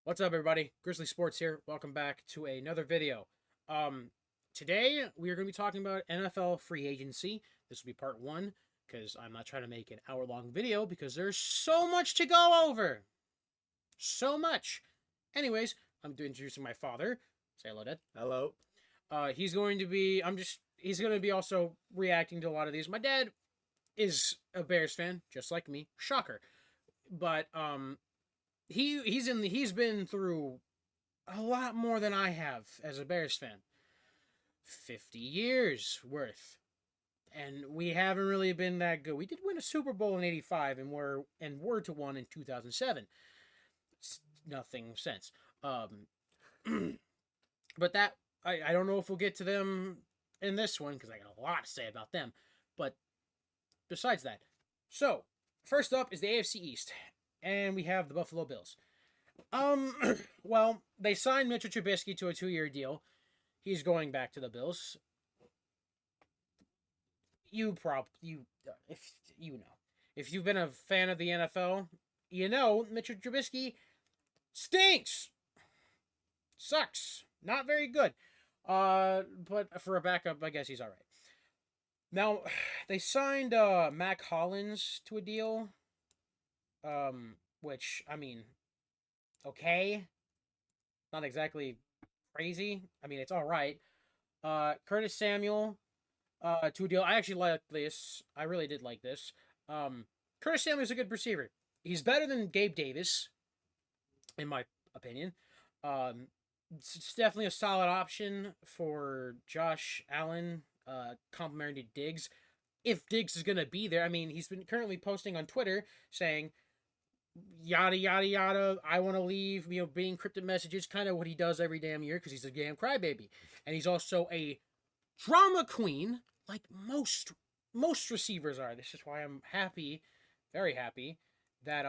What's up, everybody? Grizzly Sports here. Welcome back to another video. Um, Today we are going to be talking about NFL free agency. This will be part one because I'm not trying to make an hour-long video because there's so much to go over. So much. Anyways, I'm introducing my father. Say hello, Dad. Hello. He's going to be. He's going to be also reacting to a lot of these. My dad is a Bears fan, just like me. Shocker. But he's been through a lot more than I have as a Bears fan. 50 years worth. And we haven't really been that good. We did win a Super Bowl in '85 and were to one in 2007. It's nothing since. Um, but that I don't know if we'll get to them in this one because I got a lot to say about them. But besides that, so first up is the AFC East, and we have the Buffalo Bills. Um, well, they signed Mitchell Trubisky to a 2-year deal. He's going back to the Bills. If you know, if you've been a fan of the NFL, you know Mitchell Trubisky stinks, sucks, not very good. But for a backup, I guess he's all right. Now, they signed Mac Hollins to a deal. Which I mean, okay, not exactly crazy. I mean, it's all right. Curtis Samuel to a deal. I actually like this. I really did like this. Um, Curtis Samuel's a good receiver. He's better than Gabe Davis, in my opinion. It's definitely a solid option for Josh Allen, complimentary Diggs. If Diggs is gonna be there, I mean, he's been currently posting on Twitter saying yada yada yada. I want to leave. Being cryptic messages, kind of what he does every damn year because he's a damn crybaby, and he's also a drama queen like most receivers are. This is why I'm happy, very happy that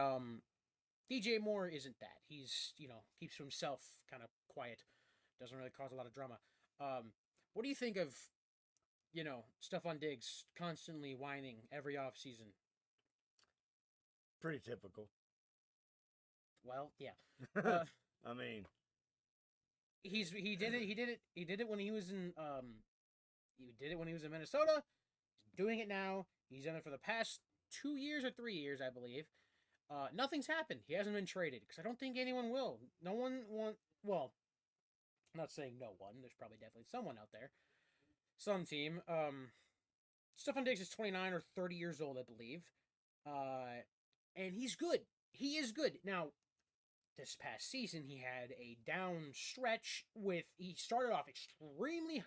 DJ Moore isn't that. He's keeps to himself, kind of quiet, doesn't really cause a lot of drama. What do you think of Stephon Diggs constantly whining every off season? Pretty typical. Well, yeah. Uh, I mean, he did it when he was in Minnesota. He's doing it now. He's done it for the past 2 years or 3 years, I believe. Nothing's happened. He hasn't been traded because I don't think anyone will. No one want. Well, I'm not saying no one. There's probably definitely someone out there, some team. Stephon Diggs is 29 or 30 years old, I believe. And he's good. He is good. Now, this past season, he had a down stretch with. He started off extremely hot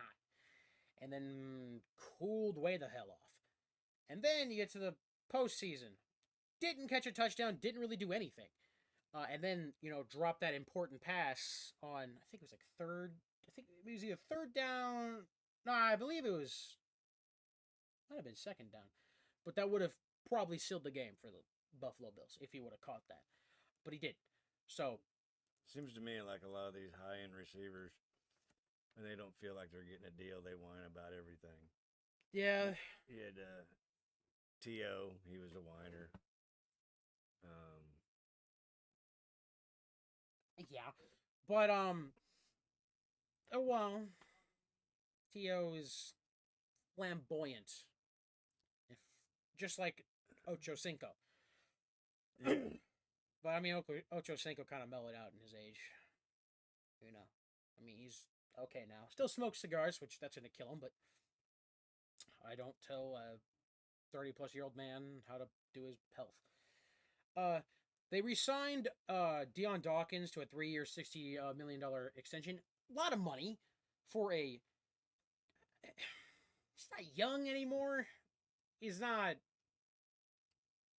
and then cooled way the hell off. And then you get to the postseason. Didn't catch a touchdown, didn't really do anything. And then, dropped that important pass on, I think it was like third. I think it was either third down. No, I believe it was, might have been second down. But that would have probably sealed the game for the Buffalo Bills if he would have caught that. But he did. So, seems to me like a lot of these high end receivers, when they don't feel like they're getting a deal, they whine about everything. yeah, He had T.O., he was a whiner. Um, yeah. But, oh well. T.O. is flamboyant. If, just like Ocho Cinco. yeah. But I mean, Ocho Cinco kind of mellowed out in his age. I mean, he's okay now. Still smokes cigars, which that's gonna kill him. But I don't tell a 30-plus-year-old man how to do his health. Uh, they re-signed Deion Dawkins to a 3-year, $60 million extension. A lot of money for a. He's not young anymore. He's not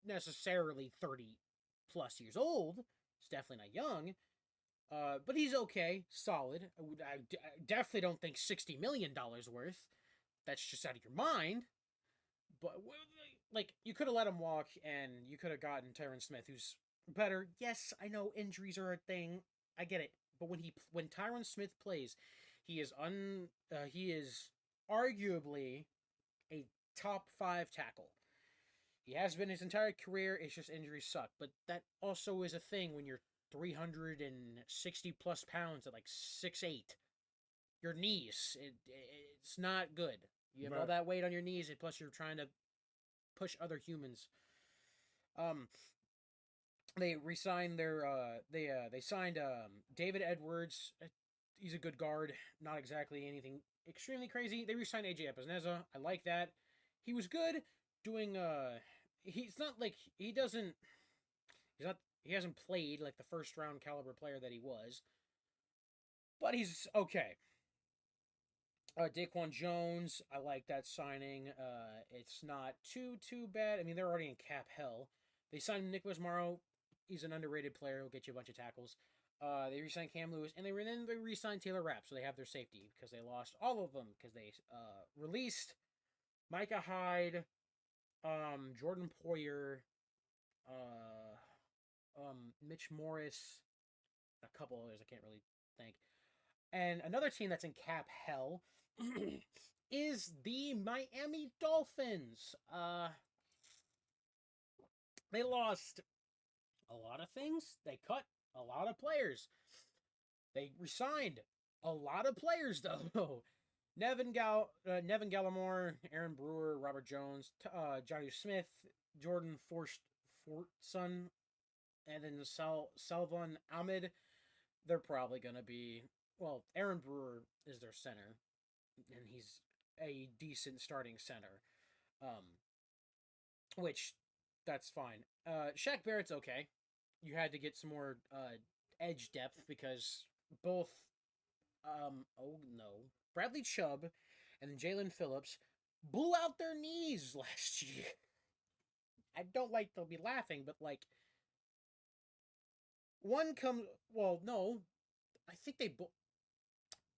necessarily 30-plus years old. He's definitely not young. But he's okay, solid. I definitely don't think $60 million worth. That's just out of your mind. But like, you could have let him walk, and you could have gotten Tyron Smith, who's better. Yes, I know injuries are a thing. I get it. But when Tyron Smith plays, he is arguably a top 5 tackle. He has been his entire career. It's just injuries suck. But that also is a thing when you're 360 plus pounds at like 6'8". Your knees, it's not good. You have all Right. that weight on your knees, and plus you're trying to push other humans. Um, they resigned their they signed David Edwards. He's a good guard, not exactly anything extremely crazy. They resigned AJ Epineza. I like that. He was good doing he's not like he's not he hasn't played like the first round caliber player that he was, but he's okay. Daquan Jones, I like that signing. It's not too bad. I mean, they're already in cap hell. They signed Nicholas Morrow. He's an underrated player. He'll get you a bunch of tackles. They re-signed Cam Lewis, and they re-signed Taylor Rapp, so they have their safety because they lost all of them because they released Micah Hyde, Jordan Poyer, Mitch Morris, a couple others I can't really think. And another team that's in cap hell is the Miami Dolphins. They lost a lot of things. They cut a lot of players. They resigned a lot of players though. Nevin Gallimore, Aaron Brewer, Robert Jones, Johnny Smith, Jordan Fortson, and then Salvan Ahmed. They're probably gonna be Aaron Brewer is their center, and he's a decent starting center. Um, which that's fine. Shaq Barrett's okay. You had to get some more edge depth because both Bradley Chubb and Jalen Phillips blew out their knees last year. I don't like to be laughing, but like one comes no, I think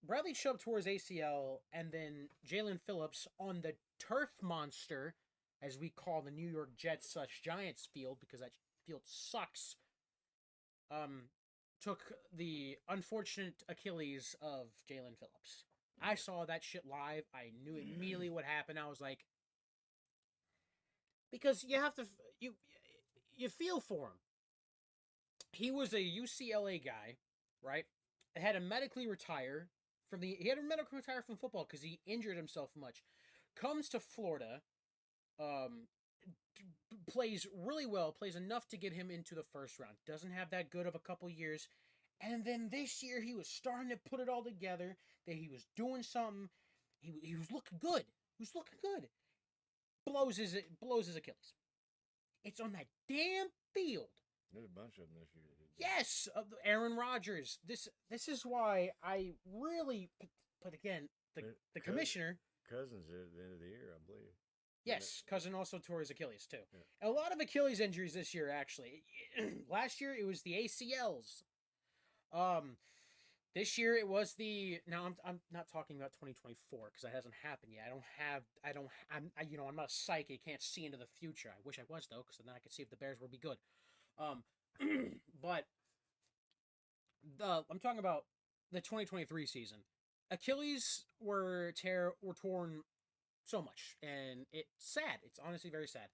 Bradley Chubb tore his ACL, and then Jalen Phillips on the turf monster, as we call the New York Jets/Giants field because that field sucks. Took the unfortunate Achilles of Jalen Phillips. I saw that shit live. I knew immediately what happened. I was like, because you have to you feel for him. He was a UCLA guy, right? Had to medically retire he had to medically retire from football because he injured himself much. Comes to Florida, um, plays really well, plays enough to get him into the first round. Doesn't have that good of a couple years. And then this year he was starting to put it all together, that he was doing something. He was looking good. He was looking good. Blows his Achilles. It's on that damn field. There's a bunch of them this year. Yes, Aaron Rodgers. This is why I really, but again, the commissioner. Cousins at the end of the year, I believe. Yes, Cousin also tore his Achilles too. Yeah. A lot of Achilles injuries this year, actually. Last year it was the ACLs. This year it was the. Now I'm not talking about 2024 because that hasn't happened yet. I'm not a psychic. Can't see into the future. I wish I was though, because then I could see if the Bears would be good. But I'm talking about the 2023 season. Achilles were torn so much, and it's sad. It's honestly very sad.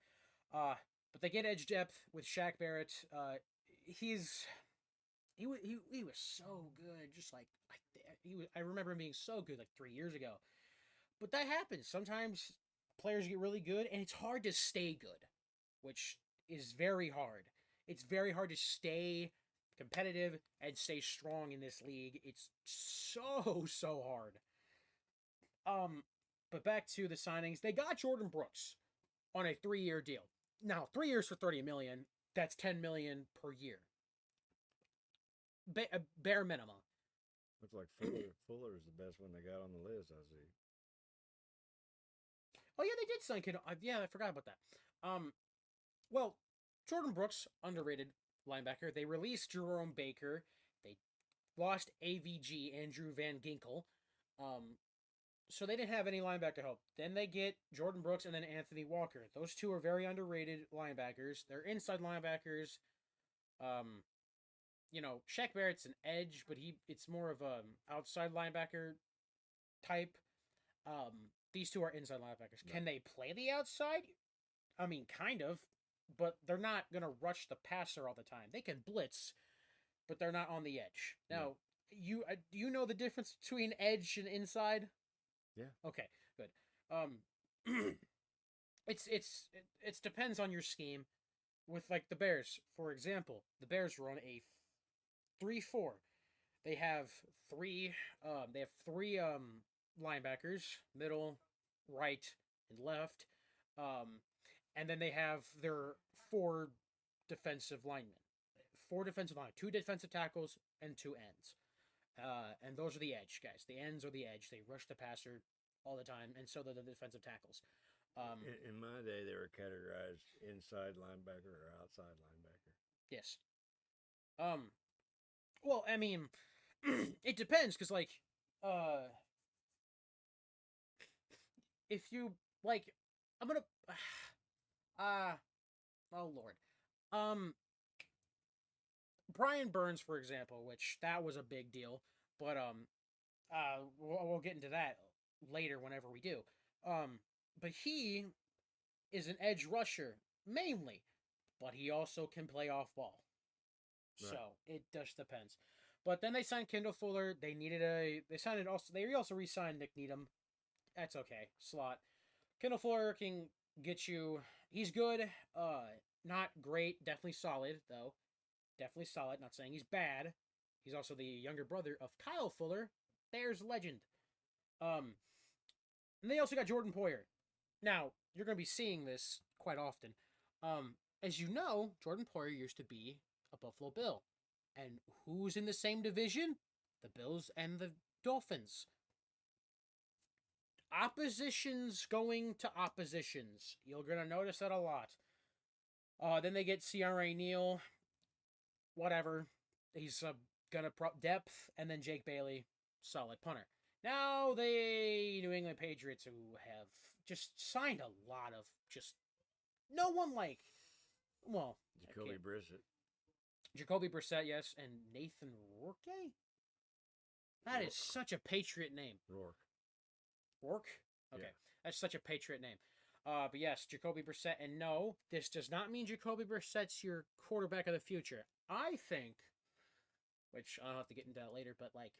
But they get edge depth with Shaq Barrett. He was so good. Just like I remember him being so good like 3 years ago. But that happens. Sometimes players get really good, and it's hard to stay good, which is very hard. It's very hard to stay competitive and stay strong in this league. It's so hard. But back to the signings. They got Jordan Brooks on a 3-year deal. Now, 3 years for $30 million. That's $10 million per year. Bare minimum. Looks like Fuller is the best one they got on the list. I see. Oh yeah, they did sign Kid. Yeah, I forgot about that. Well, Jordan Brooks, underrated linebacker. They released Jerome Baker. They lost AVG, Andrew Van Ginkel. So they didn't have any linebacker help. Then they get Jordan Brooks and then Anthony Walker. Those two are very underrated linebackers. They're inside linebackers. Shaq Barrett's an edge, but it's more of a outside linebacker type. These two are inside linebackers. Can they play the outside? I mean, kind of, but they're not going to rush the passer all the time. They can blitz, but they're not on the edge. Now, do you know the difference between edge and inside? Yeah. Okay, good. Um, it's depends on your scheme. With like the Bears, for example, the Bears run a 3-4. They have three linebackers, middle, right, and left. Um, and then they have their four defensive linemen. Four defensive line, two defensive tackles, and two ends. And those are the edge guys. The ends are the edge. They rush the passer all the time, and so do the defensive tackles. In my day, they were categorized inside linebacker or outside linebacker. Yes. Well, I mean, it depends because uh, if you like, I'm gonna, oh lord, um, Brian Burns, for example, which that was a big deal, but we'll get into that later whenever we do. But he is an edge rusher mainly, but he also can play off ball. Right. So it just depends. But then they signed Kendall Fuller. They also re-signed Nick Needham. That's okay. Slot. Kendall Fuller can get you. He's good. Not great. Definitely solid though. Definitely solid. Not saying he's bad. He's also the younger brother of Kyle Fuller, Bears legend. And they also got Jordan Poyer. Now you're going to be seeing this quite often. As you know, Jordan Poyer used to be a Buffalo Bill. And who's in the same division? The Bills and the Dolphins. Oppositions going to oppositions. You're going to notice that a lot. Then they get CRA Neal. Whatever. He's gonna depth, and then Jake Bailey, solid punter. Now the New England Patriots, who have just signed a lot of just no one like, well, Jacoby Brissett. Jacoby Brissett, yes, and Nathan Rourke. That is such a Patriot name. Rourke. Okay, yeah. That's such a Patriot name. But yes, Jacoby Brissett, and no, this does not mean Jacoby Brissett's your quarterback of the future. I think, which I'll have to get into that later, but like,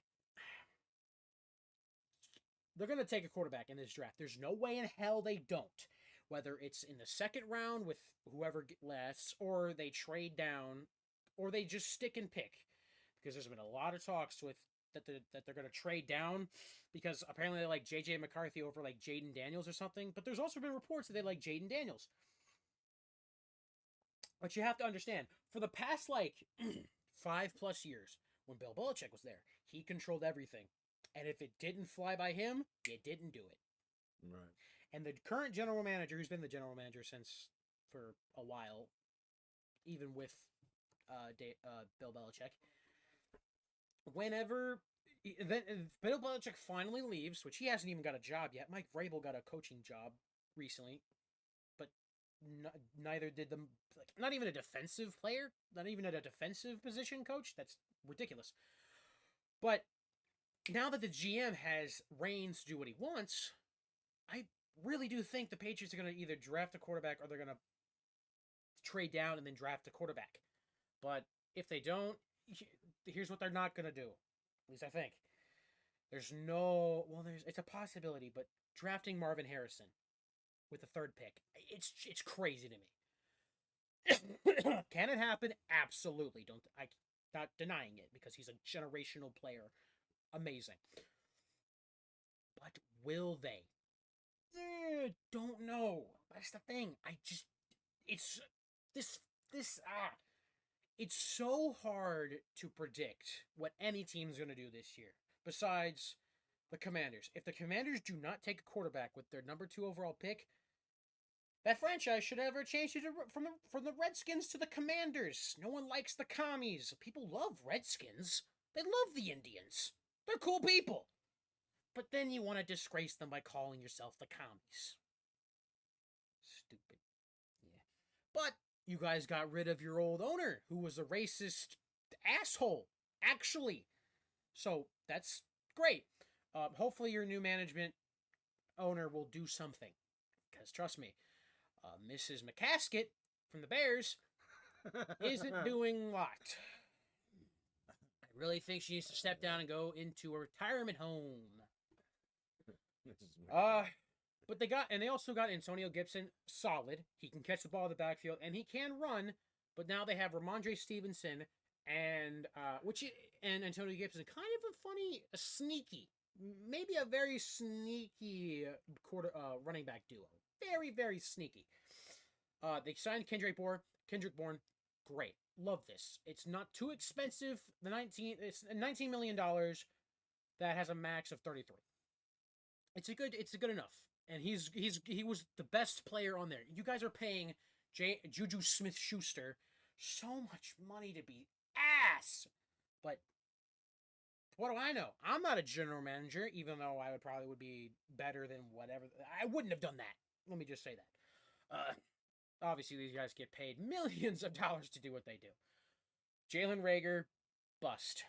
they're going to take a quarterback in this draft. There's no way in hell they don't. Whether it's in the second round with whoever lasts, or they trade down, or they just stick and pick. Because there's been a lot of talks with that they're going to trade down because apparently they like J.J. McCarthy over like Jaden Daniels or something. But there's also been reports that they like Jaden Daniels. But you have to understand, for the past like 5+ years, when Bill Belichick was there, he controlled everything. And if it didn't fly by him, it didn't do it. Right. And the current general manager, who's been the general manager since for a while, even with Bill Belichick, whenever then Bill Belichick finally leaves, which he hasn't even got a job yet. Mike Vrabel got a coaching job recently, but neither did the not even a defensive player, not even at a defensive position coach. That's ridiculous. But now that the GM has reins to do what he wants, I really do think the Patriots are going to either draft a quarterback or they're going to trade down and then draft a quarterback. But if they don't, here's what they're not going to do. At least I think. It's a possibility, but drafting Marvin Harrison with the third pick, it's crazy to me. Can it happen? Absolutely. Not denying it because he's a generational player. Amazing. But will they? Don't know. That's the thing. It's so hard to predict what any team's going to do this year. Besides the Commanders. If the Commanders do not take a quarterback with their number 2 overall pick, that franchise should ever change from the Redskins to the Commanders. No one likes the commies. People love Redskins. They love the Indians. They're cool people. But then you want to disgrace them by calling yourself the commies. Stupid. Yeah. But you guys got rid of your old owner, who was a racist asshole, actually. So that's great. Hopefully your new management owner will do something. Because trust me, Mrs. McCaskett from the Bears isn't doing a lot. really think she needs to step down and go into a retirement home. Mrs. McMahon. But they also got Antonio Gibson, solid. He can catch the ball in the backfield and he can run. But now they have Ramondre Stevenson and Antonio Gibson, kind of a funny, a sneaky, maybe a very sneaky running back duo. Very, very sneaky. They signed Kendrick Bourne, great. Love this. It's not too expensive. It's $19 million that has a max of 33. It's a good enough. And he was the best player on there. You guys are paying Juju Smith-Schuster so much money to be ass. But what do I know? I'm not a general manager, even though I would be better than whatever. I wouldn't have done that. Let me just say that. Obviously, these guys get paid millions of dollars to do what they do. Jalen Reagor, bust.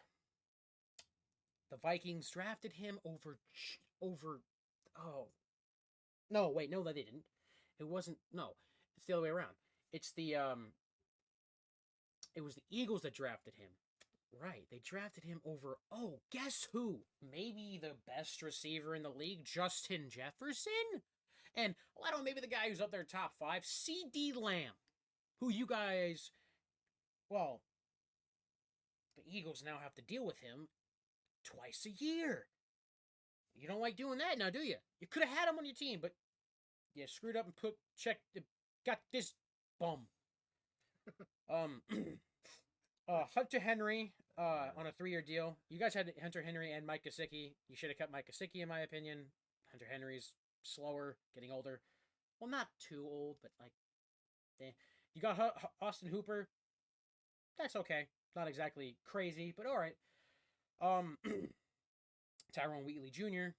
The Vikings drafted him over. Oh, no, wait, no, they didn't. It wasn't. No, it's the other way around. It's the It was the Eagles that drafted him. Right, they drafted him over. Oh, guess who? Maybe the best receiver in the league, Justin Jefferson. And, well, I don't know, maybe the guy who's up there top 5, CeeDee Lamb, who you guys, well, the Eagles now have to deal with him twice a year. You don't like doing that now, do you? You could have had him on your team, but you screwed up and got this bum. Hunter Henry on a 3-year deal. You guys had Hunter Henry and Mike Gesicki. You should have kept Mike Gesicki, in my opinion. Hunter Henry's slower, getting older. Well, not too old, but like, eh. You got Austin Hooper. That's okay. Not exactly crazy, but all right. Tyrone Wheatley Jr.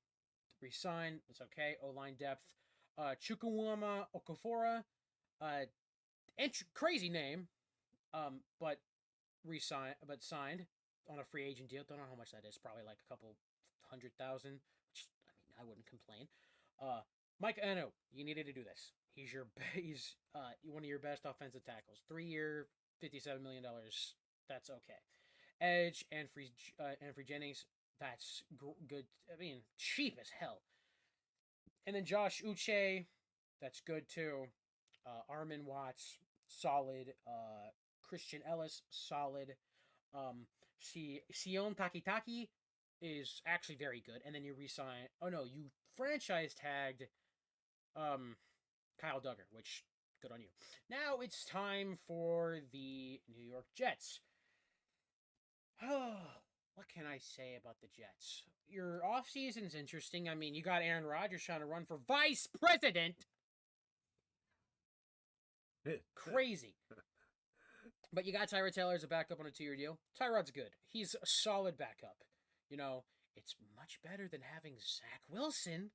Resign. It's okay. O-line depth. Chukwuma Okafora. Crazy name. But signed on a free agent deal. Don't know how much that is. Probably like a couple $100,000. Which, I mean, I wouldn't complain. Mike Eno, you needed to do this. He's one of your best offensive tackles. 3-year, $57 million. That's okay. Edge and Free Jennings. That's good. I mean, cheap as hell. And then Josh Uche. That's good too. Armin Watts, solid. Christian Ellis, solid. Sion Takitaki is actually very good. And then you resign. Oh no, you franchise tagged Kyle Duggar, which good on you. Now it's time for the New York Jets. What can I say about the Jets? Your offseason's interesting. I mean, you got Aaron Rodgers trying to run for vice president. Crazy. But you got Tyrod Taylor as a backup on a 2-year deal. Tyrod's good. He's a solid backup. You know, it's much better than having Zach Wilson.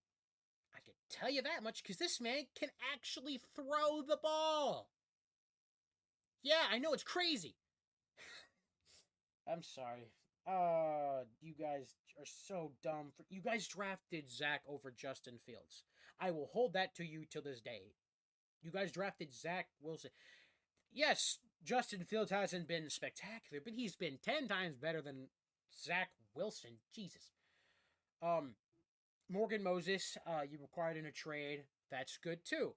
I can tell you that much because this man can actually throw the ball. Yeah, I know, it's crazy. I'm sorry. You guys are so dumb. You guys drafted Zach over Justin Fields. I will hold that to you till this day. You guys drafted Zach Wilson. Yes, Justin Fields hasn't been spectacular, but he's been 10 times better than Zach Wilson. Jesus. Morgan Moses, you acquired in a trade. That's good too.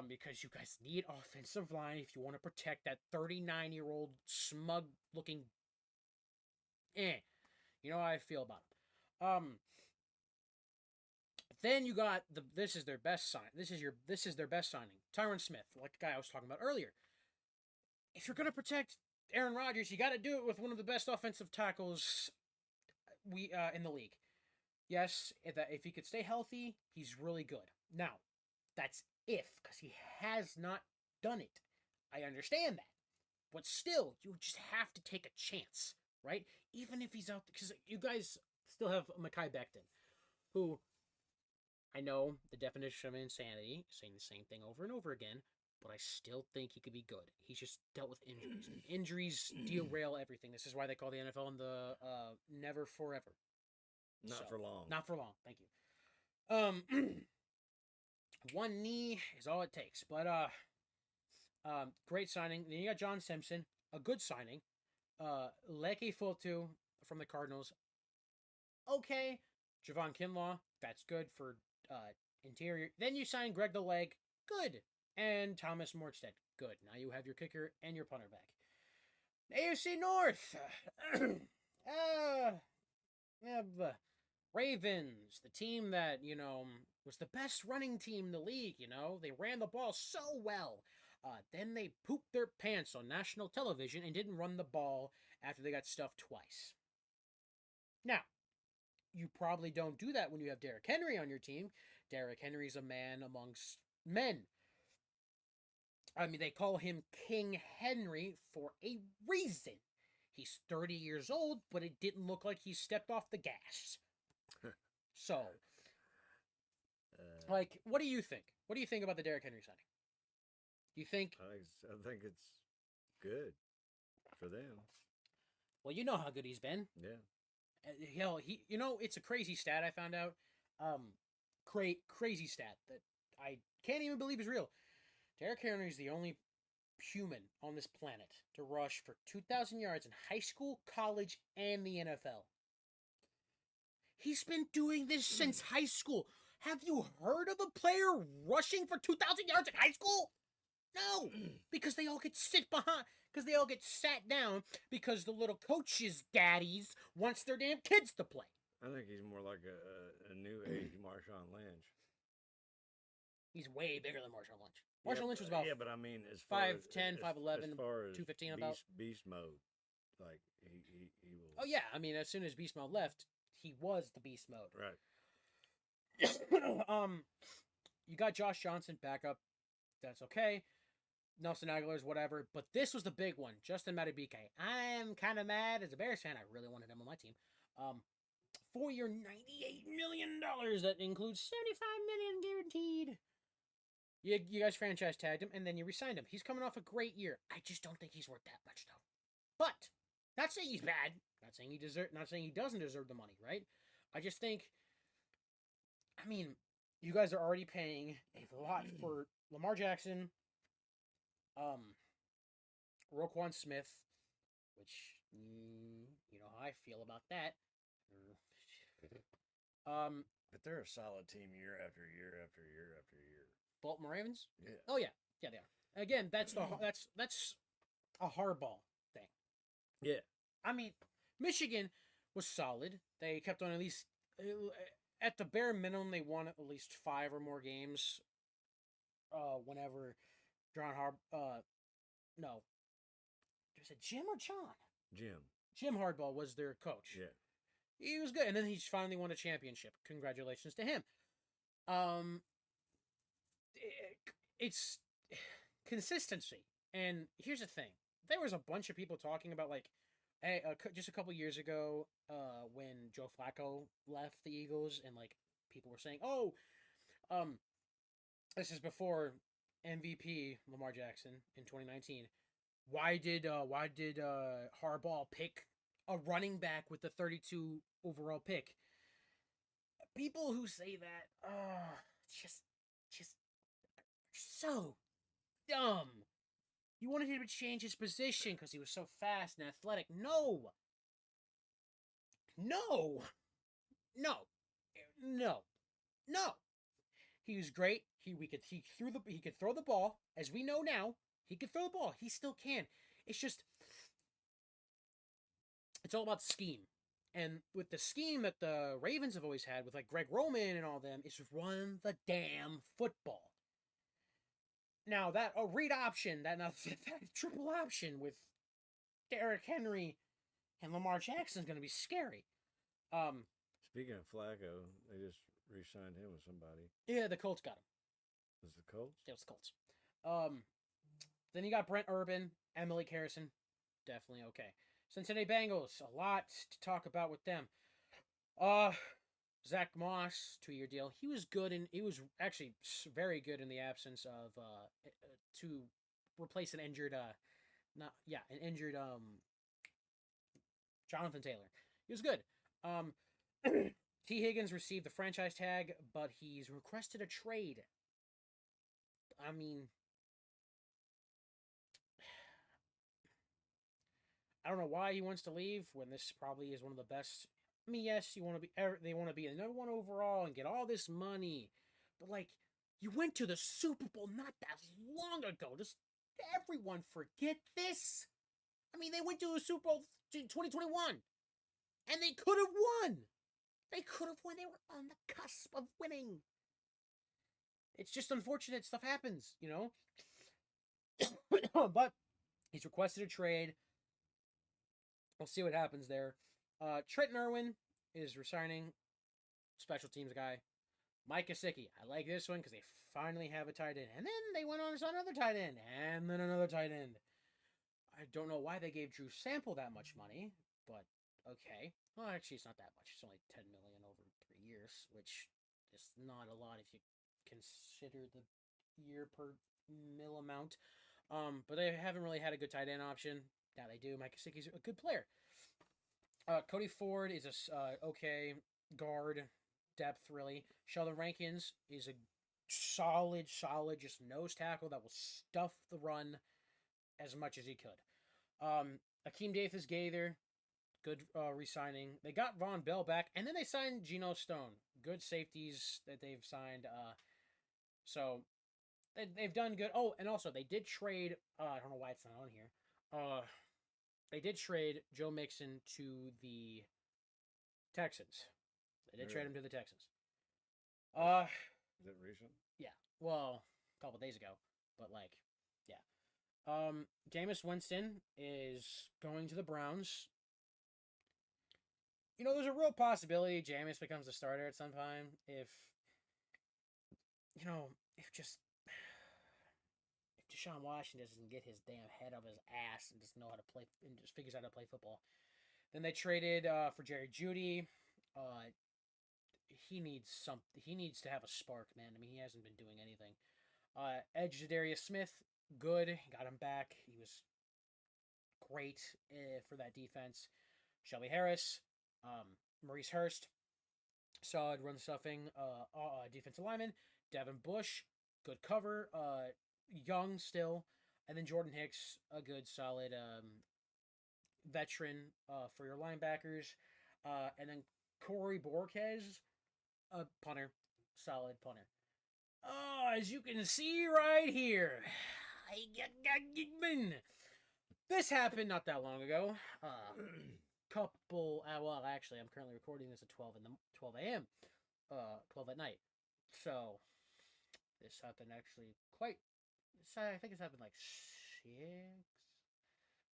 Because you guys need offensive line if you want to protect that 39-year-old smug looking. You know how I feel about him. Then you got this is their best sign. This is their best signing. Tyron Smith, like the guy I was talking about earlier. If you're gonna protect Aaron Rodgers, you got to do it with one of the best offensive tackles in the league. Yes, if he could stay healthy, he's really good. Now, that's because he has not done it. I understand that. But still, you just have to take a chance, right? Even if he's out, because you guys still have Mekhi Becton, who I know the definition of insanity, saying the same thing over and over again, but I still think he could be good. He's just dealt with injuries. Injuries derail everything. This is why they call the NFL the never forever. Not for long. Not for long. Thank you. One knee is all it takes. But great signing. Then you got John Simpson, a good signing. Leke Fotu from the Cardinals. Okay. Javon Kinlaw, that's good for interior. Then you sign Greg the Leg, good. And Thomas Morstead, good. Now you have your kicker and your punter back. AFC North. Ravens, the team that, was the best running team in the league, They ran the ball so well. Then they pooped their pants on national television and didn't run the ball after they got stuffed twice. Now, you probably don't do that when you have Derrick Henry on your team. Derrick Henry's a man amongst men. I mean, they call him King Henry for a reason. He's 30 years old, but it didn't look like he stepped off the gas. So, what do you think? What do you think about the Derrick Henry signing? Do you think... I think it's good for them. Well, you know how good he's been. Yeah. Hell, it's a crazy stat I found out. Crazy stat that I can't even believe is real. Derrick Henry is the only human on this planet to rush for 2,000 yards in high school, college, and the NFL. He's been doing this since high school. Have you heard of a player rushing for 2,000 yards in high school? No, because they all get sat down because the little coaches' daddies wants their damn kids to play. I think he's more like a new age Marshawn Lynch. He's way bigger than Marshawn Lynch. Marshawn Lynch was about but I mean, as far 5'10", 5'11", 215 about. Beast mode, like he will. Oh yeah, I mean, as soon as Beast Mode left, he was the Beast Mode. Right. You got Josh Johnson back up. That's okay. Nelson Aguilar's whatever, but this was the big one. Justin Madubuike. I'm kind of mad as a Bears fan. I really wanted him on my team. 4-year, $98 million. That includes $75 million guaranteed. You guys franchise tagged him, and then you re-signed him. He's coming off a great year. I just don't think he's worth that much, though. But not saying he's bad. Not saying he doesn't deserve the money, right? I just think. I mean, you guys are already paying a lot for Lamar Jackson, Roquan Smith, which you know how I feel about that. But they're a solid team year after year after year after year. Baltimore Ravens? Yeah. Oh yeah, they are. Again, that's a Harbaugh thing. Yeah. I mean, Michigan was solid. They kept on at least, at the bare minimum, they won at least 5 or more games. Whenever no, there's a Jim or John? Jim Harbaugh was their coach. Yeah. He was good, and then he finally won a championship. Congratulations to him. It's consistency, and here's the thing: there was a bunch of people talking about hey, just a couple years ago, when Joe Flacco left the Eagles, and people were saying, "Oh, this is before MVP Lamar Jackson in 2019. Why did Harbaugh pick a running back with the 32 overall pick?" People who say that, just so dumb. You wanted him to change his position because he was so fast and athletic. No. He was great. He could throw the ball, as we know now. He could throw the ball. He still can. It's all about scheme. And with the scheme that the Ravens have always had with Greg Roman and all them, is run the damn football. Now that read option, that triple option with Derrick Henry and Lamar Jackson is going to be scary. Speaking of Flacco, they just re-signed him with somebody. Yeah, the Colts got him. Was it the Colts? Yeah, it was the Colts. Then you got Brent Urban and Malik Harrison. Definitely okay. Cincinnati Bengals, a lot to talk about with them. Zach Moss, 2-year deal. He was good, and he was actually very good in the absence of to replace an injured Jonathan Taylor. He was good. T. Higgins received the franchise tag, but he's requested a trade. I mean, I don't know why he wants to leave when this probably is one of the best. I mean, yes, you want to be. They want to be the number one overall and get all this money, but like, you went to the Super Bowl not that long ago. Does everyone forget this? I mean, they went to a Super Bowl in 2021, and they could have won. They could have won. They were on the cusp of winning. It's just unfortunate stuff happens, you know. But he's requested a trade. We'll see what happens there. Trent Irwin is resigning. Special teams guy. Mike Gesicki. I like this one because they finally have a tight end. And then they went on to another tight end. And then another tight end. I don't know why they gave Drew Sample that much money. But, okay. Well, actually, it's not that much. It's only $10 million over 3 years. Which is not a lot if you consider the year per mil amount. But they haven't really had a good tight end option. Now they do. Mike Gesicki's a good player. Cody Ford is a okay guard depth, really. Sheldon Rankins is a solid, just nose tackle that will stuff the run as much as he could. Akeem Davis Gaither, good re-signing. They got Von Bell back, and then they signed Geno Stone. Good safeties that they've signed. So they've done good. Oh, and also they did trade. I don't know why it's not on here. They did trade Joe Mixon to the Texans. They did trade him to the Texans. Is it recent? Yeah. Well, a couple days ago, but like, yeah. Jameis Winston is going to the Browns. You know, there's a real possibility Jameis becomes a starter at some time if Deshaun Washington doesn't get his damn head up his ass and just know how to play and just figures out how to play football. Then they traded for Jerry Jeudy. He needs something. He needs to have a spark, man. I mean, he hasn't been doing anything. Edge Darius Smith, good. Got him back. He was great for that defense. Shelby Harris, Maurice Hurst, solid run stuffing. Defensive lineman. Devin Bush, good cover. Young still, and then Jordan Hicks, a good solid veteran for your linebackers, and then Corey Borquez, a punter, solid punter. As you can see right here, this happened not that long ago. Well, actually, I'm currently recording this at 12 a.m. 12 at night. So this happened actually I think it's happened like 6.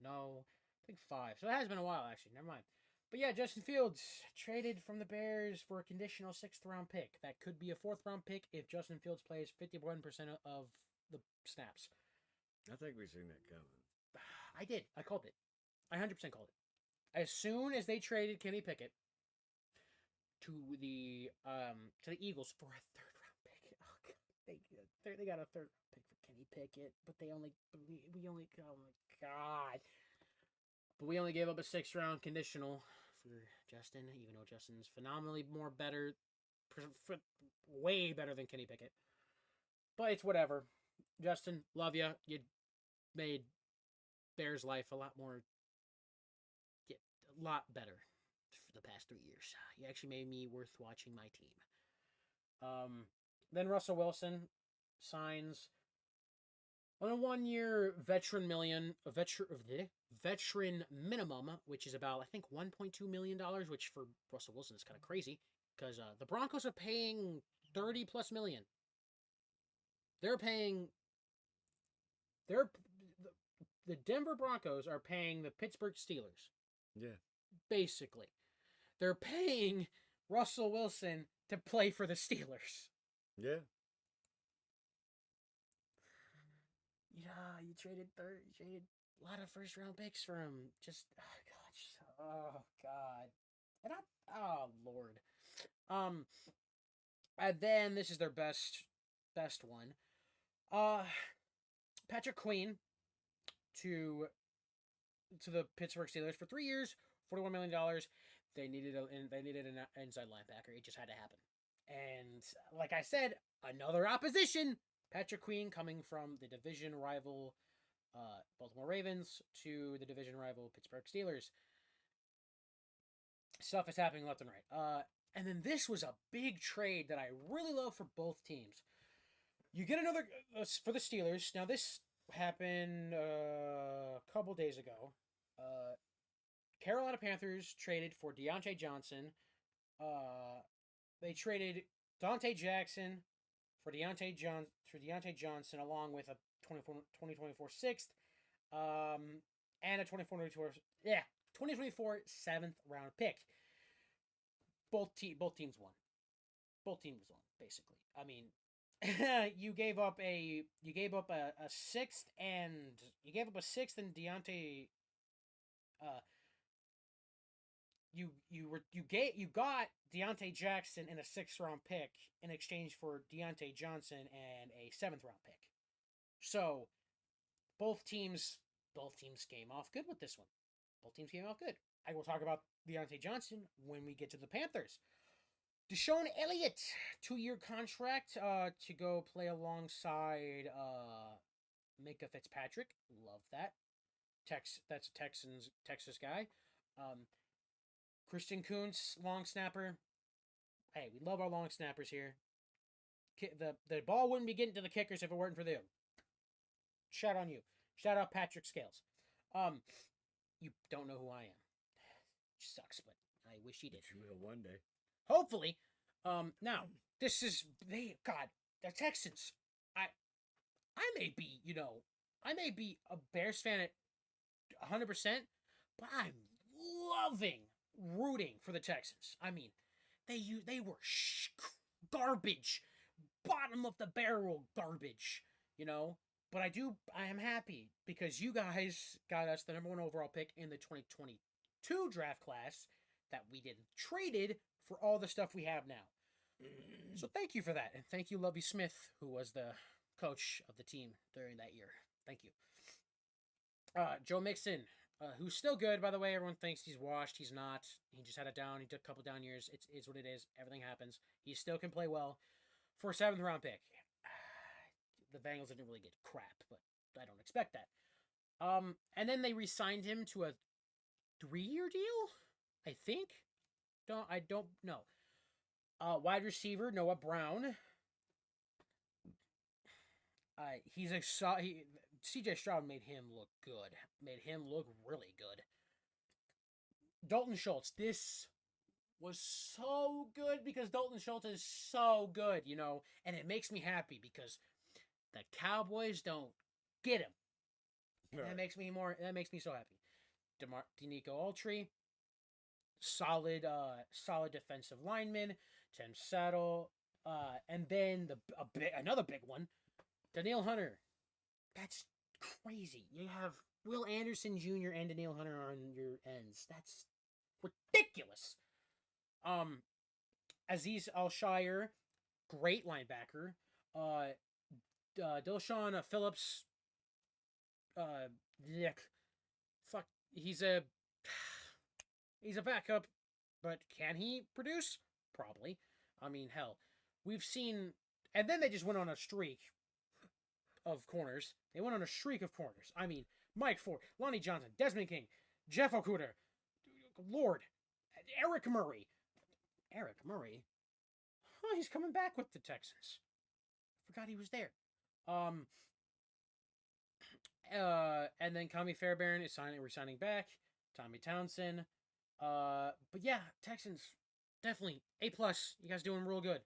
No, I think 5. So it has been a while, actually. Never mind. But yeah, Justin Fields traded from the Bears for a conditional 6th round pick. That could be a 4th round pick if Justin Fields plays 51% of the snaps. I think we've seen that coming. I did. I called it. I 100% called it. As soon as they traded Kenny Pickett to the Eagles for a 3rd round pick. Oh God, they got a 3rd round pick for Kenny Pickett, but we only oh my God. But we only gave up a 6th round conditional for Justin, even though Justin's phenomenally better, way better than Kenny Pickett. But it's whatever. Justin, love you. You made Bears' life a lot better for the past 3 years. You actually made me worth watching my team. Then Russell Wilson signs on a 1-year veteran minimum, which is about, I think, $1.2 million, which for Russell Wilson is kind of crazy because the Broncos are paying $30+ million. The Denver Broncos are paying the Pittsburgh Steelers. Yeah. Basically. They're paying Russell Wilson to play for the Steelers. Yeah. Yeah, you traded a lot of 1st round picks for him. Just, oh God. And oh Lord. And then this is their best one. Patrick Queen to the Pittsburgh Steelers for 3 years, $41 million. They needed an inside linebacker. It just had to happen. And like I said, another opposition. Patrick Queen coming from the division rival Baltimore Ravens to the division rival Pittsburgh Steelers. Stuff is happening left and right. And then this was a big trade that I really love for both teams. You get another for the Steelers. Now this happened a couple days ago. Carolina Panthers traded for Deontay Johnson. They traded Dante Jackson for Deontay Johnson, along with a 2024 sixth, and a 2024 seventh round pick. Both teams won. Both teams won, basically. I mean, you gave up a sixth and Deontay. You got Deontay Jackson in a 6th round pick in exchange for Deontay Johnson and a 7th round pick. So both teams came off good with this one. Both teams came off good. I will talk about Deontay Johnson when we get to the Panthers. Deshaun Elliott, 2-year contract to go play alongside Minka Fitzpatrick. Love that. That's a Texas guy. Christian Kuntz, long snapper. Hey, we love our long snappers here. The ball wouldn't be getting to the kickers if it weren't for them. Shout on you. Shout out Patrick Scales. You don't know who I am. Sucks, but I wish you did. You will one day. Hopefully. Now, the Texans. I may be a Bears fan at 100%, but I'm loving rooting for the Texans. I mean, they were garbage, bottom of the barrel garbage, But I am happy because you guys got us the #1 overall pick in the 2022 draft class that we didn't traded for all the stuff we have now. So thank you for that, and thank you, Lovie Smith, who was the coach of the team during that year. Thank you. Joe Mixon, who's still good, by the way. Everyone thinks he's washed. He's not. He just had a down. He took a couple down years. It's what it is. Everything happens. He still can play well for a 7th round pick. The Bengals didn't really get crap, but I don't expect that. And then they re-signed him to a 3-year deal, I think. I don't know. Wide receiver Noah Brown. CJ Stroud made him look good. Made him look really good. Dalton Schultz. This was so good because Dalton Schultz is so good, and it makes me happy because the Cowboys don't get him. Right. That makes me so happy. Denico Autry, solid defensive lineman. Tim Saddle, and then another big one, Danielle Hunter. That's crazy. You have Will Anderson Jr. and Danielle Hunter on your ends. That's ridiculous. Azeez Al-Shire, great linebacker. Dilshawn Phillips. He's a backup, but can he produce? Probably. I mean, hell, we've seen, and then they just went on a streak of corners. They went on a streak of corners. I mean, Mike Ford, Lonnie Johnson, Desmond King, Jeff Okudah, Lord, Eric Murray. Eric Murray? Huh, he's coming back with the Texans. Forgot he was there. And then Kami Fairbairn is resigning back. Tommy Townsend. But yeah, Texans, definitely A+. You guys doing real good.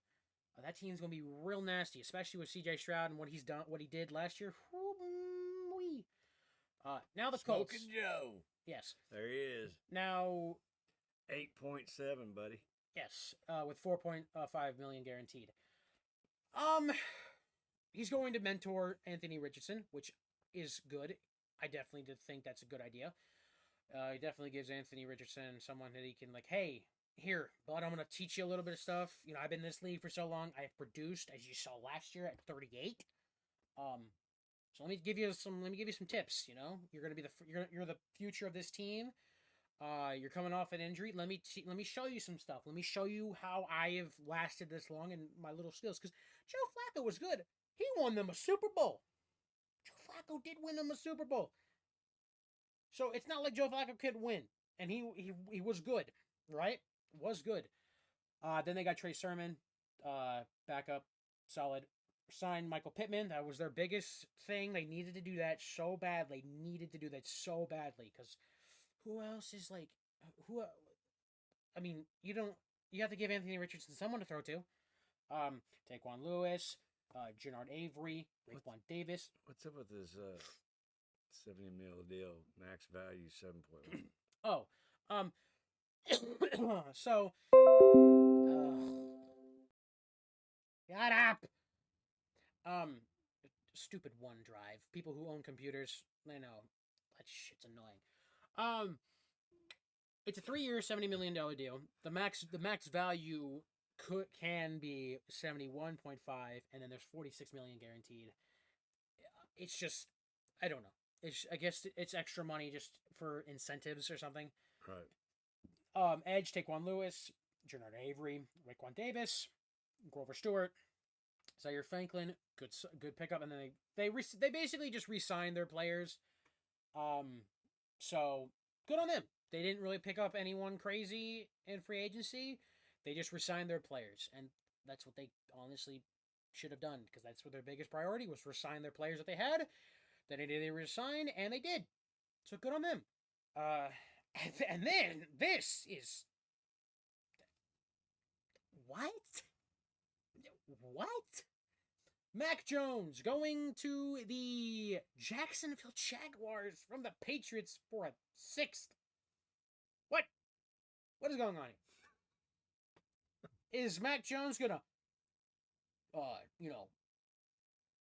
That team's gonna be real nasty, especially with CJ Stroud and what he did last year. Now the Colts. Smoking Joe. Yes. There he is. Now 8.7, buddy. Yes, with 4.5 million guaranteed. He's going to mentor Anthony Richardson, which is good. I definitely did think that's a good idea. He definitely gives Anthony Richardson someone that he can hey, here, bud, I'm gonna teach you a little bit of stuff. I've been in this league for so long. I've produced, as you saw last year, at 38. So let me give you some tips. You're gonna be you're the future of this team. You're coming off an injury. Let me show you some stuff. Let me show you how I have lasted this long and my little skills. Because Joe Flacco was good. He won them a Super Bowl. Joe Flacco did win them a Super Bowl. So it's not like Joe Flacco couldn't win. And he was good, right? Was good. Then they got Trey Sermon, backup, solid. Signed Michael Pittman. That was their biggest thing. They needed to do that so bad. They needed to do that so badly because who else is like who? I mean, you have to give Anthony Richardson someone to throw to. Taquan Lewis, Jannard Avery, Raekwon Davis. What's up with this 70 mil deal? Max value 7.1. Oh, so shut up. Stupid OneDrive. People who own computers, they know that shit's annoying. It's a 3-year, $70 million deal. The max value can be 71.5, and then there's 46 million guaranteed. It's just, I don't know. I guess it's extra money just for incentives or something. Right. Edge, Taquan Lewis, Jannard Avery, Raekwon Davis, Grover Stewart, Zaire Franklin, good pickup, and then they basically just re-signed their players. So good on them. They didn't really pick up anyone crazy in free agency. They just re-signed their players, and that's what they honestly should have done because that's what their biggest priority was: re-sign their players that they had. Then they re-signed, and they did. So good on them. And then this is what? Mac Jones going to the Jacksonville Jaguars from the Patriots for a 6th. What? What is going on here? Is Mac Jones gonna,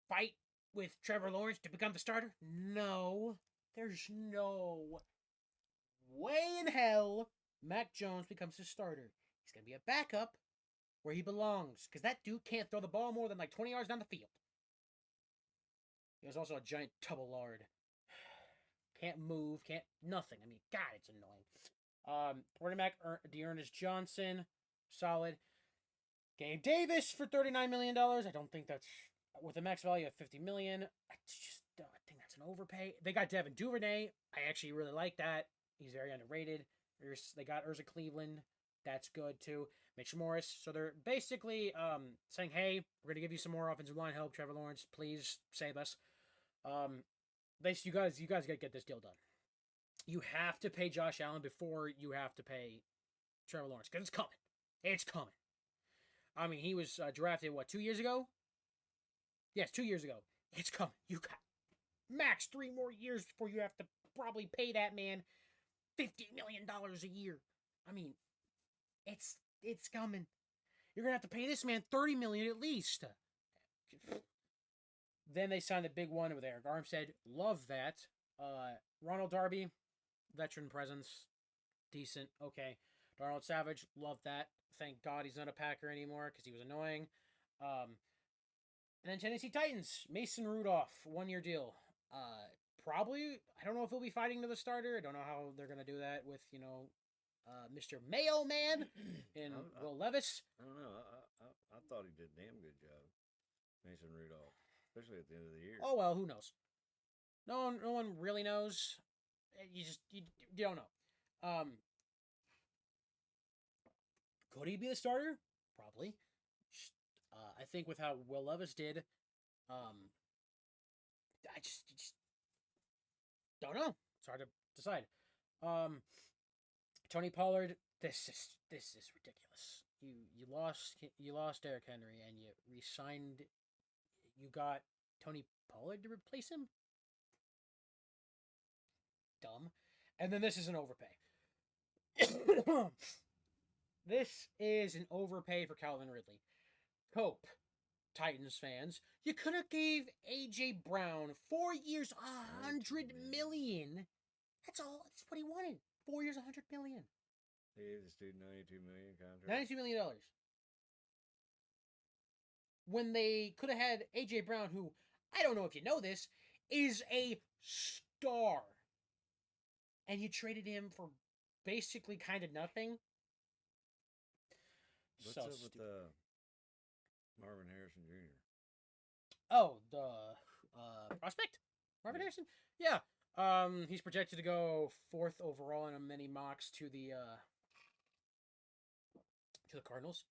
fight with Trevor Lawrence to become the starter? No. There's no way in hell Mac Jones becomes the starter. He's gonna be a backup where he belongs, because that dude can't throw the ball more than like 20 yards down the field. He was also a giant double lard. Can't move, nothing. I mean, God, it's annoying. Quarterback Dearness Johnson, solid. Gabe Davis for $39 million. I don't think that's, with a max value of $50 million, I think that's an overpay. They got Devin Duvernay. I actually really like that. He's very underrated. They got Urza Cleveland. That's good too. Mitch Morris. So they're basically saying, hey, we're going to give you some more offensive line help, Trevor Lawrence. Please save us. You guys got to get this deal done. You have to pay Josh Allen before you have to pay Trevor Lawrence, because it's coming. It's coming. I mean, he was drafted, 2 years ago? Yes, 2 years ago. It's coming. You got max 3 more years before you have to probably pay that man $50 million a year. I mean, it's coming. You're gonna have to pay this man $30 million at least. Then they signed the big one with Eric Armstead. Love that. Ronald Darby, veteran presence, decent. Okay. Darnold Savage, love that. Thank God he's not a Packer anymore because he was annoying. And then Tennessee Titans, Mason Rudolph, 1-year deal. Probably, I don't know if he'll be fighting to the starter. I don't know how they're gonna do that with Mr. Mayo Man and Will Levis. I don't know. I thought he did a damn good job, Mason Rudolph, especially at the end of the year. Oh well, who knows? No one really knows. You don't know. Could he be the starter? Probably. I think with how Will Levis did, I just don't know. It's hard to decide. Tony Pollard, this is ridiculous. You lost Derrick Henry and you re-signed. You got Tony Pollard to replace him. Dumb. And then this is an overpay. This is an overpay for Calvin Ridley. Cope, Titans fans, you could have gave AJ Brown 4 years, $100 million. That's all. That's what he wanted. 4 years, $100 million. They gave this dude $92 million contract. $92 million. When they could have had AJ Brown, who, I don't know if you know this, is a star. And you traded him for basically kind of nothing. What's up with Marvin Harrison Jr.? Oh, the prospect? Marvin Yeah. Harrison? Yeah. He's projected to go 4th overall in a many mocks to the Cardinals.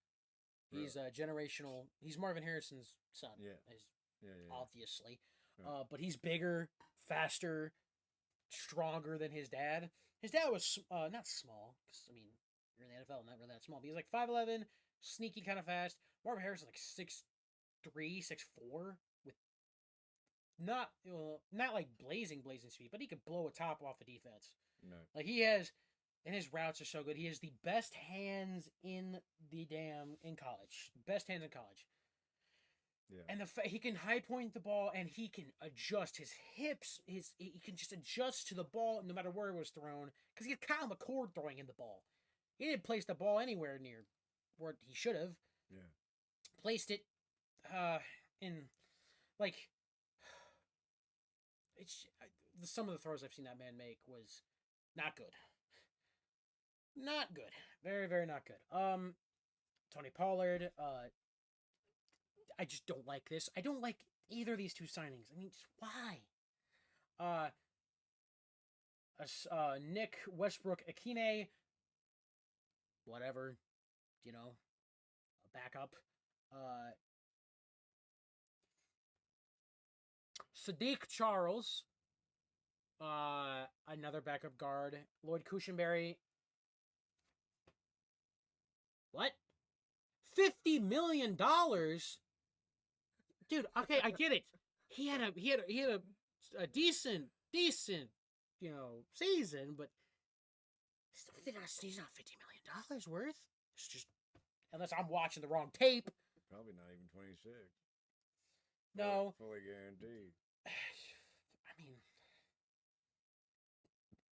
He's Really? a generational. He's Marvin Harrison's son. Yeah. Is Yeah. obviously. Right. But he's bigger, faster, stronger than his dad. His dad was not small, because I mean, you're in the NFL, not really that small. But he's like 5'11", sneaky, kind of fast. Marvin Harrison like 6'3", 6'4", with not like blazing speed, but he could blow a top off a defense. No. Like he has, and his routes are so good. He has the best hands in in college. Best hands in college. Yeah. And he can high point the ball, and he can adjust his hips. He can just adjust to the ball no matter where it was thrown. Because he had Kyle McCord throwing in the ball. He didn't place the ball anywhere near where he should have. Yeah. Placed it, in like it's some of the throws I've seen that man make was not good. Not good. Very, very not good. Tony Pollard. I just don't like this. I don't like either of these two signings. I mean, just why? Nick Westbrook Akine, whatever, a backup. Sadiq Charles, another backup guard. Lloyd Cushenberry. What? $50 million? Dude, okay, I get it. He had a decent, season, but he's not $50 million worth. It's just, unless I'm watching the wrong tape. Probably not even 26. No. Fully guaranteed. I mean,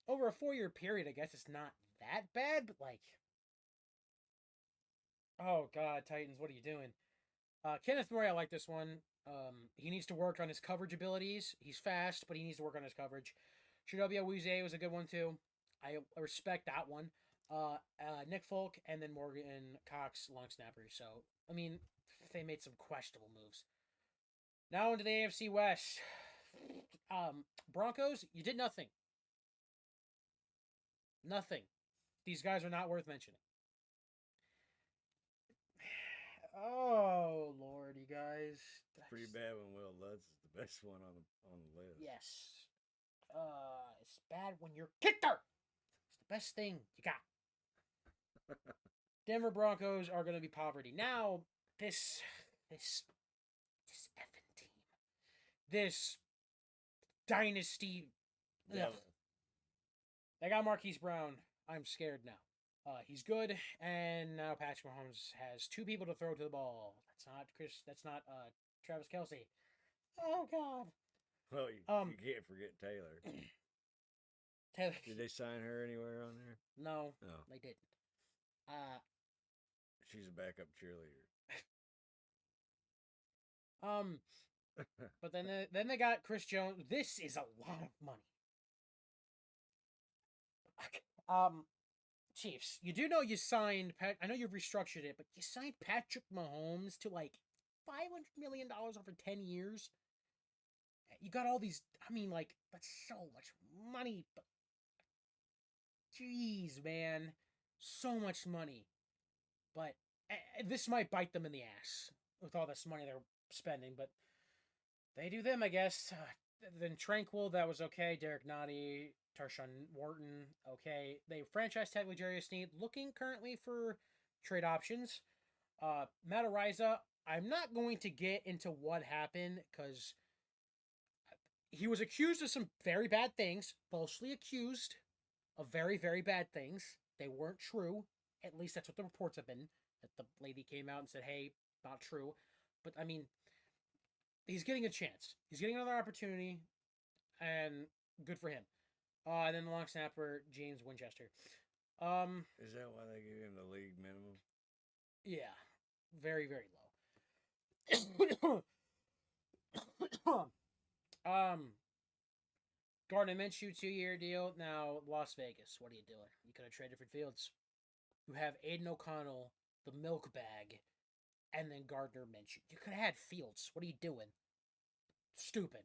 over a 4-year period, I guess it's not that bad, but like, oh god, Titans, what are you doing? Kenneth Murray, I like this one. He needs to work on his coverage abilities. He's fast, but he needs to work on his coverage. Chidobe Awuzie was a good one too. I respect that one. Nick Folk and then Morgan Cox, long snapper. So, I mean, they made some questionable moves. Now into the AFC West. Broncos, you did nothing. Nothing. These guys are not worth mentioning. Oh Lord, you guys. Pretty bad when Will Lutz is the best one on the list. Yes. It's bad when you're kicker. It's the best thing you got. Denver Broncos are going to be poverty. Now, this effing team. This dynasty. Devil. They got Marquise Brown. I'm scared now. He's good, and now Patrick Mahomes has 2 people to throw to the ball. That's not Travis Kelce. Oh God. Well, you can't forget Taylor. Taylor. Did they sign her anywhere on there? No, No. they didn't. She's a backup cheerleader. But then they got Chris Jones. This is a lot of money. Chiefs, you do know you signed I know you've restructured it, but you signed Patrick Mahomes to like $500 million over 10 years. You got all these. I mean, like, that's so much money. But jeez, man, so much money. But this might bite them in the ass with all this money they're spending. But they do them, I guess. Then Tranquil, that was okay. Derek Nottie, Tarshawn Wharton, okay. They franchise tag L'Jarius Sneed, looking currently for trade options. Matt Ariza, I'm not going to get into what happened because he was accused of some very bad things, falsely accused of very, very bad things. They weren't true. At least that's what the reports have been. That the lady came out and said, hey, not true. But, I mean, he's getting a chance. He's getting another opportunity, and good for him. And then the long snapper, James Winchester. Is that why they gave him the league minimum? Yeah. Very, very low. Gardner Minshew 2-year deal. Now, Las Vegas. What are you doing? You could have traded for Fields. You have Aiden O'Connell, the milk bag, and then Gardner Minshew. You could have had Fields. What are you doing? Stupid.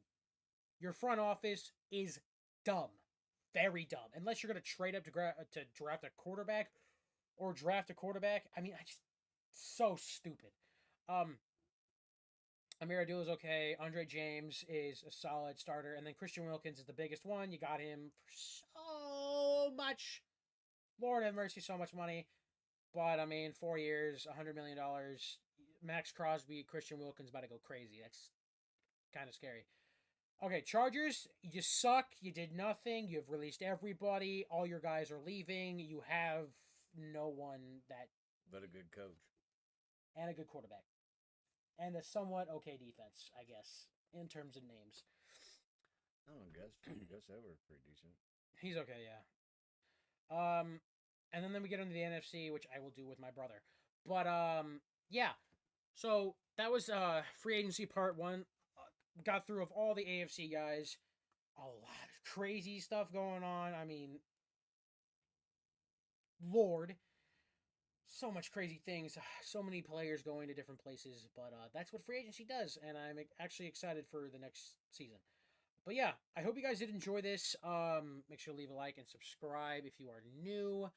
your front office is dumb, very dumb. Unless you're going to trade up to draft a quarterback or draft a quarterback. I mean, I just so stupid. Amir Abdul is okay. Andre James is a solid starter, and then Christian Wilkins is the biggest one. You got him for so much, Lord have mercy, so much money. But I mean, 4 years, $100 million. Max Crosby, Christian Wilkins about to go crazy. That's kind of scary. Okay, Chargers, you suck. You did nothing. You've released everybody. All your guys are leaving. You have no one that. But a good coach. And a good quarterback. And a somewhat okay defense, I guess, in terms of names. I guess Edwards pretty decent. He's okay, yeah. And then we get into the NFC, which I will do with my brother. But yeah. So that was free agency part 1. Got through of all the AFC guys. A lot of crazy stuff going on. I mean, Lord. So much crazy things. So many players going to different places. But that's what free agency does. And I'm actually excited for the next season. But yeah, I hope you guys did enjoy this. Make sure to leave a like and subscribe if you are new.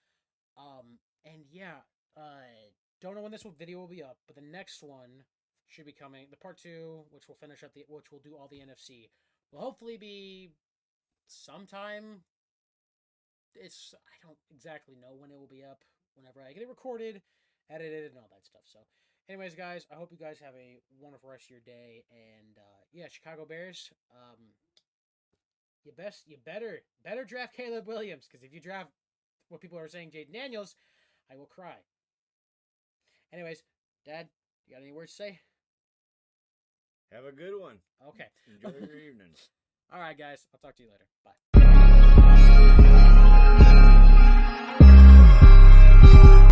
And yeah, don't know when this video will be up, but the next one should be coming. The part 2, which will finish up which will do all the NFC, will hopefully be sometime. I don't exactly know when it will be up. Whenever I get it recorded, edited, and all that stuff. So, anyways, guys, I hope you guys have a wonderful rest of your day. And yeah, Chicago Bears. You better draft Caleb Williams, because if you draft what people are saying, Jaden Daniels, I will cry. Anyways, Dad, you got any words to say? Have a good one. Okay. Enjoy your evening. All right, guys. I'll talk to you later. Bye.